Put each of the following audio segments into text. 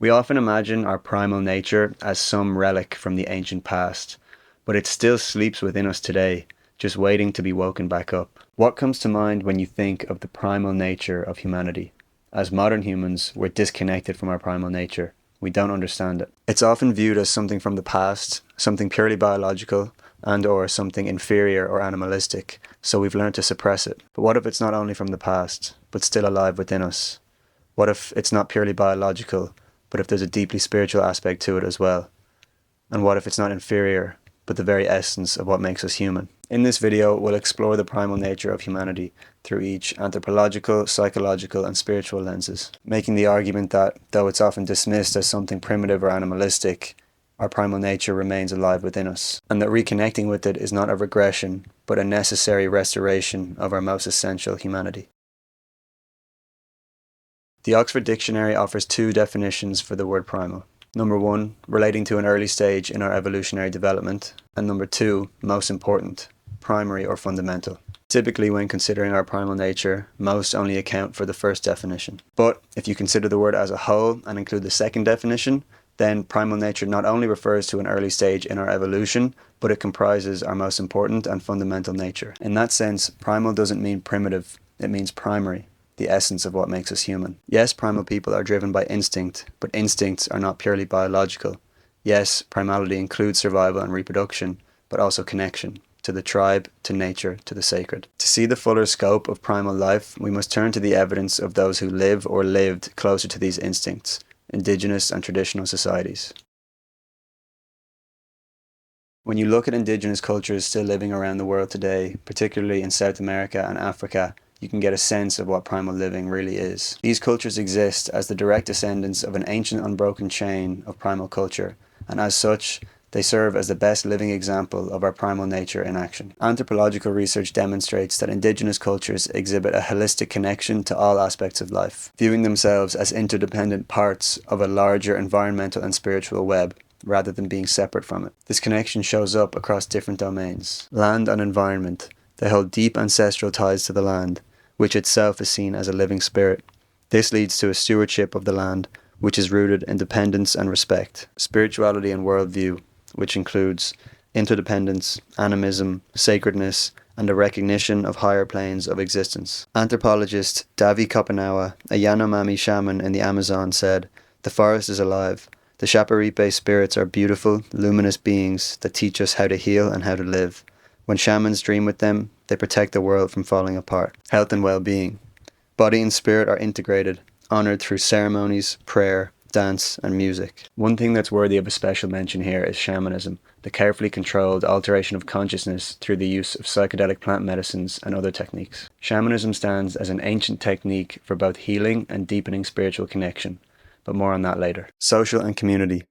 We often imagine our primal nature as some relic from the ancient past, but it still sleeps within us today, just waiting to be woken back up. What comes to mind when you think of the primal nature of humanity? As modern humans, we're disconnected from our primal nature. We don't understand it. It's often viewed as something from the past, something purely biological, and or something inferior or animalistic, so we've learned to suppress it. But what if it's not only from the past, but still alive within us? What if it's not purely biological, but if there's a deeply spiritual aspect to it as well? And what if it's not inferior, but the very essence of what makes us human? In this video, we'll explore the primal nature of humanity through each anthropological, psychological, and spiritual lenses, making the argument that, though it's often dismissed as something primitive or animalistic, our primal nature remains alive within us, and that reconnecting with it is not a regression, but a necessary restoration of our most essential humanity. The Oxford Dictionary offers two definitions for the word primal. Number one, relating to an early stage in our evolutionary development, and number two, most important, primary or fundamental. Typically, when considering our primal nature, most only account for the first definition. But if you consider the word as a whole and include the second definition, then primal nature not only refers to an early stage in our evolution, but it comprises our most important and fundamental nature. In that sense, primal doesn't mean primitive, it means primary, the essence of what makes us human. Yes, primal people are driven by instinct, but instincts are not purely biological. Yes, primality includes survival and reproduction, but also connection to the tribe, to nature, to the sacred. To see the fuller scope of primal life, we must turn to the evidence of those who live or lived closer to these instincts, Indigenous and traditional societies. When you look at Indigenous cultures still living around the world today, particularly in South America and Africa, you can get a sense of what primal living really is. These cultures exist as the direct descendants of an ancient unbroken chain of primal culture, and as such, they serve as the best living example of our primal nature in action. Anthropological research demonstrates that Indigenous cultures exhibit a holistic connection to all aspects of life, viewing themselves as interdependent parts of a larger environmental and spiritual web, rather than being separate from it. This connection shows up across different domains. Land and environment. They hold deep ancestral ties to the land, which itself is seen as a living spirit. This leads to a stewardship of the land, which is rooted in dependence and respect. Spirituality and worldview, which includes interdependence, animism, sacredness, and a recognition of higher planes of existence. Anthropologist Davi Kopanawa, a Yanomami shaman in the Amazon, said, "The forest is alive. The Shaparipe spirits are beautiful, luminous beings that teach us how to heal and how to live. When shamans dream with them, they protect the world from falling apart." Health and well-being. Body and spirit are integrated, honored through ceremonies, prayer, dance, and music. One thing that's worthy of a special mention here is shamanism, the carefully controlled alteration of consciousness through the use of psychedelic plant medicines and other techniques. Shamanism stands as an ancient technique for both healing and deepening spiritual connection, but more on that later. Social and community.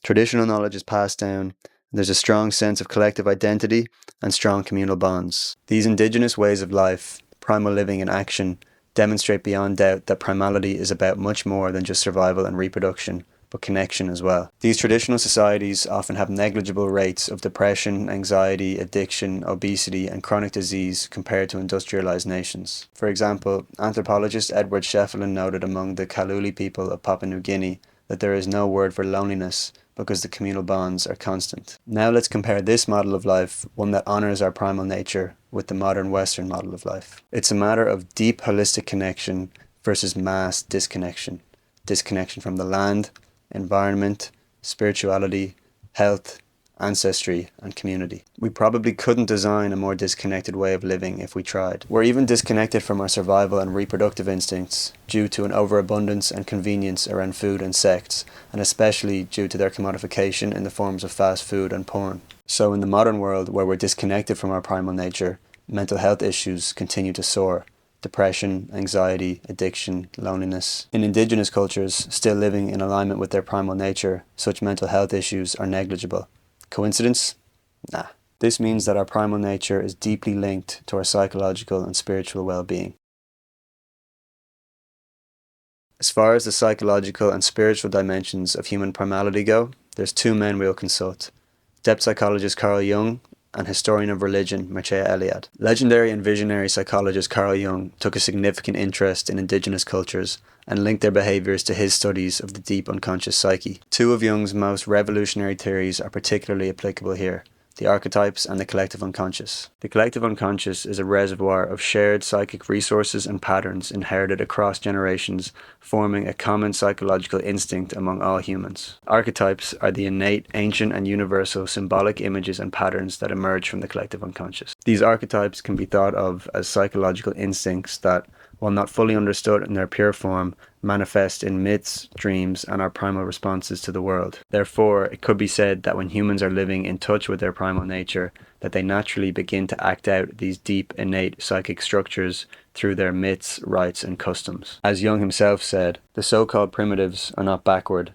Traditional knowledge is passed down. There's a strong sense of collective identity and strong communal bonds. These Indigenous ways of life, primal living in action, demonstrate beyond doubt that primality is about much more than just survival and reproduction, but connection as well. These traditional societies often have negligible rates of depression, anxiety, addiction, obesity, and chronic disease compared to industrialized nations. For example, anthropologist Edward Sheffield noted among the Kaluli people of Papua New Guinea that there is no word for loneliness because the communal bonds are constant. Now let's compare this model of life, one that honors our primal nature, with the modern Western model of life. It's a matter of deep holistic connection versus mass disconnection. Disconnection from the land, environment, spirituality, health, ancestry, and community. We probably couldn't design a more disconnected way of living if we tried. We're even disconnected from our survival and reproductive instincts due to an overabundance and convenience around food and sex, and especially due to their commodification in the forms of fast food and porn. So in the modern world, where we're disconnected from our primal nature, mental health issues continue to soar. Depression, anxiety, addiction, loneliness. In Indigenous cultures, still living in alignment with their primal nature, such mental health issues are negligible. Coincidence? Nah. This means that our primal nature is deeply linked to our psychological and spiritual well-being. As far as the psychological and spiritual dimensions of human primality go, there's two men we'll consult. Depth psychologist Carl Jung and historian of religion Mircea Eliade. Legendary and visionary psychologist Carl Jung took a significant interest in indigenous cultures and linked their behaviours to his studies of the deep unconscious psyche. Two of Jung's most revolutionary theories are particularly applicable here: the archetypes and the collective unconscious. The collective unconscious is a reservoir of shared psychic resources and patterns inherited across generations, forming a common psychological instinct among all humans. Archetypes are the innate, ancient and universal symbolic images and patterns that emerge from the collective unconscious. These archetypes can be thought of as psychological instincts that, while not fully understood in their pure form, manifest in myths, dreams, and our primal responses to the world. Therefore, it could be said that when humans are living in touch with their primal nature, that they naturally begin to act out these deep, innate psychic structures through their myths, rites, and customs. As Jung himself said, the so-called primitives are not backward,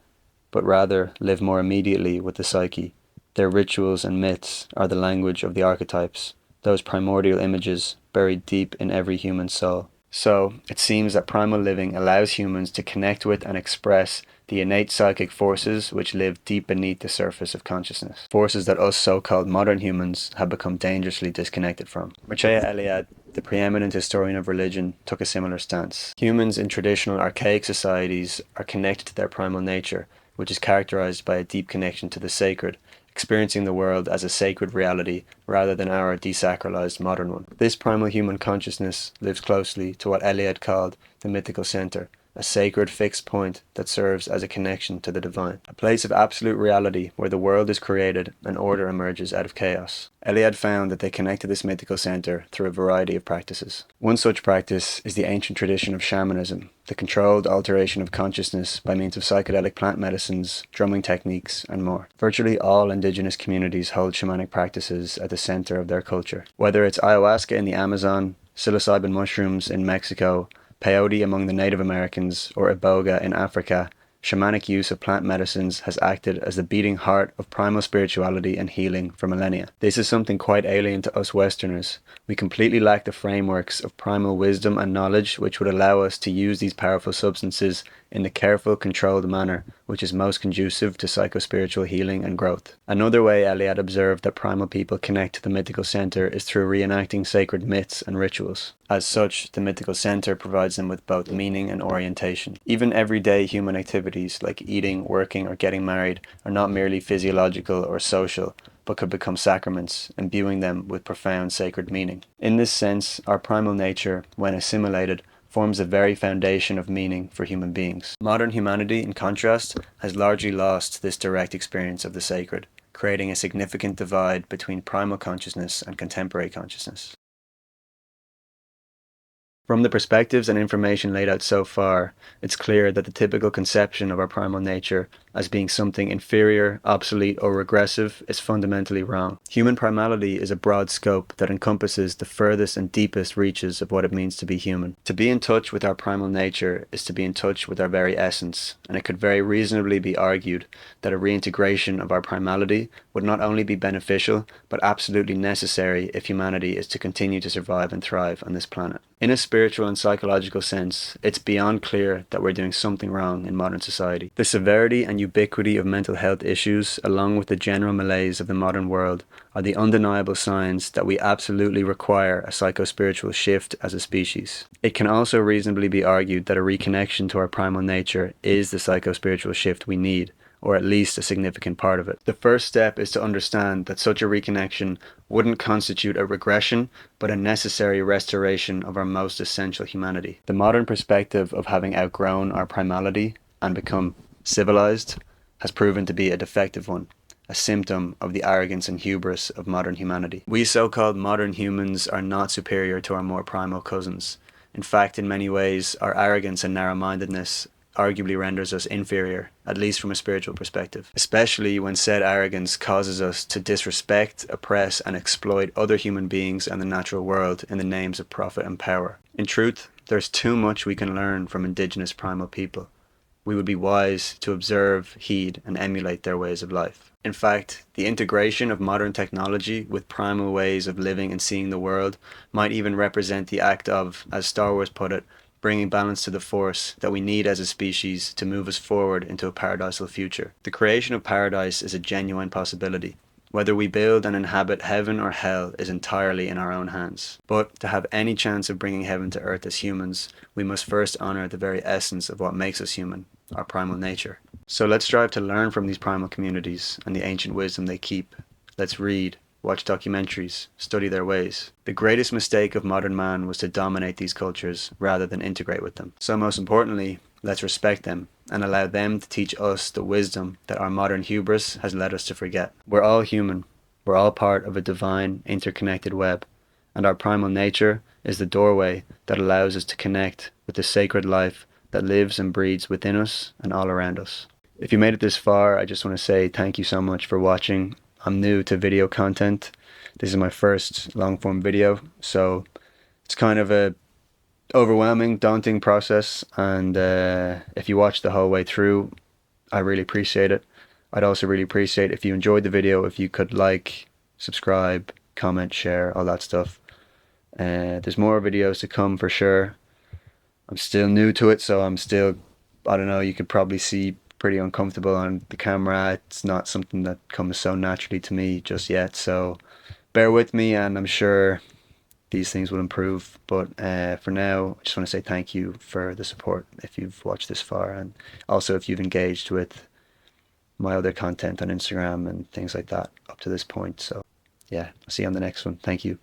but rather live more immediately with the psyche. Their rituals and myths are the language of the archetypes, those primordial images buried deep in every human soul. So, it seems that primal living allows humans to connect with and express the innate psychic forces which live deep beneath the surface of consciousness. Forces that us so-called modern humans have become dangerously disconnected from. Mircea Eliade, the preeminent historian of religion, took a similar stance. Humans in traditional archaic societies are connected to their primal nature, which is characterized by a deep connection to the sacred, experiencing the world as a sacred reality rather than our desacralized modern one. This primal human consciousness lives closely to what Eliade called the mythical center, a sacred fixed point that serves as a connection to the divine, a place of absolute reality where the world is created and order emerges out of chaos. Eliade found that they connect to this mythical center through a variety of practices. One such practice is the ancient tradition of shamanism, the controlled alteration of consciousness by means of psychedelic plant medicines, drumming techniques, and more. Virtually all indigenous communities hold shamanic practices at the center of their culture. Whether it's ayahuasca in the Amazon, psilocybin mushrooms in Mexico, peyote among the Native Americans, or iboga in Africa, shamanic use of plant medicines has acted as the beating heart of primal spirituality and healing for millennia. This is something quite alien to us Westerners. We completely lack the frameworks of primal wisdom and knowledge which would allow us to use these powerful substances in the careful, controlled manner which is most conducive to psychospiritual healing and growth. Another way Eliade observed that primal people connect to the mythical center is through reenacting sacred myths and rituals. As such, the mythical center provides them with both meaning and orientation. Even everyday human activities like eating, working, or getting married are not merely physiological or social, but could become sacraments, imbuing them with profound sacred meaning. In this sense, our primal nature, when assimilated, forms the very foundation of meaning for human beings. Modern humanity, in contrast, has largely lost this direct experience of the sacred, creating a significant divide between primal consciousness and contemporary consciousness. From the perspectives and information laid out so far, it's clear that the typical conception of our primal nature as being something inferior, obsolete, or regressive is fundamentally wrong. Human primality is a broad scope that encompasses the furthest and deepest reaches of what it means to be human. To be in touch with our primal nature is to be in touch with our very essence, and it could very reasonably be argued that a reintegration of our primality would not only be beneficial, but absolutely necessary if humanity is to continue to survive and thrive on this planet. In a spiritual and psychological sense, it's beyond clear that we're doing something wrong in modern society. The severity and ubiquity of mental health issues, along with the general malaise of the modern world, are the undeniable signs that we absolutely require a psycho-spiritual shift as a species. It can also reasonably be argued that a reconnection to our primal nature is the psycho-spiritual shift we need, or at least a significant part of it. The first step is to understand that such a reconnection wouldn't constitute a regression, but a necessary restoration of our most essential humanity. The modern perspective of having outgrown our primality and become civilized has proven to be a defective one, a symptom of the arrogance and hubris of modern humanity. We so-called modern humans are not superior to our more primal cousins. In fact, in many ways, our arrogance and narrow-mindedness arguably renders us inferior, at least from a spiritual perspective, especially when said arrogance causes us to disrespect, oppress, and exploit other human beings and the natural world in the names of profit and power. In truth, there's too much we can learn from indigenous primal people. We would be wise to observe, heed, and emulate their ways of life. In fact, the integration of modern technology with primal ways of living and seeing the world might even represent the act of, as Star Wars put it, bringing balance to the force that we need as a species to move us forward into a paradisal future. The creation of paradise is a genuine possibility. Whether we build and inhabit heaven or hell is entirely in our own hands. But to have any chance of bringing heaven to earth as humans, we must first honor the very essence of what makes us human, our primal nature. So let's strive to learn from these primal communities and the ancient wisdom they keep. Let's read, watch documentaries, study their ways. The greatest mistake of modern man was to dominate these cultures rather than integrate with them. So most importantly, let's respect them and allow them to teach us the wisdom that our modern hubris has led us to forget. We're all human. We're all part of a divine, interconnected web, and our primal nature is the doorway that allows us to connect with the sacred life that lives and breathes within us and all around us. If you made it this far, I just want to say thank you so much for watching. I'm new to video content. This is my first long-form video, so it's kind of a overwhelming, daunting process, and if you watch the whole way through, I really appreciate it. I'd also really appreciate if you enjoyed the video, if you could like, subscribe, comment, share, all that stuff. There's more videos to come for sure. I'm still new to it, so I'm still, I don't know, you could probably see pretty uncomfortable on the camera. It's not something that comes so naturally to me just yet, so bear with me, and I'm sure these things will improve. But for now, I just want to say thank you for the support if you've watched this far, and also if you've engaged with my other content on Instagram and things like that up to this point. So yeah, I'll see you on the next one. Thank you.